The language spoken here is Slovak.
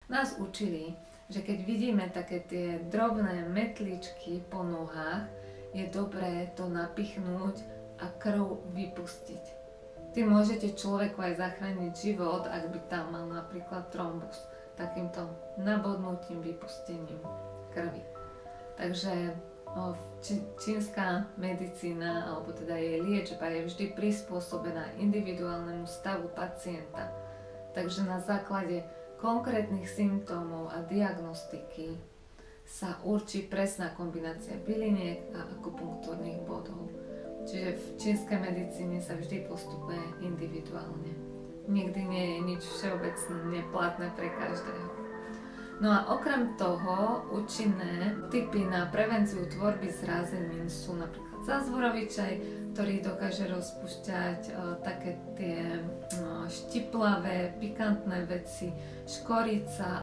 nás učili, že keď vidíme také tie drobné metličky po nohách, je dobré to napichnúť a krv vypustiť. Tým môžete človeku aj zachrániť život, ak by tam mal napríklad trombus, takýmto nabodnutím, vypustením krvi. Takže čínska medicína, alebo teda jej liečba je vždy prispôsobená individuálnemu stavu pacienta. Takže na základe konkrétnych symptómov a diagnostiky sa určí presná kombinácia byliniek a akupunktúrnych bodov. Čiže v čínskej medicíne sa vždy postupuje individuálne. Nikdy nie je nič všeobecne platné pre každého. No a okrem toho účinné typy na prevenciu tvorby zrázenín sú napríklad zázvorový čaj, ktorý dokáže rozpúšťať také tie štiplavé, pikantné veci, škorica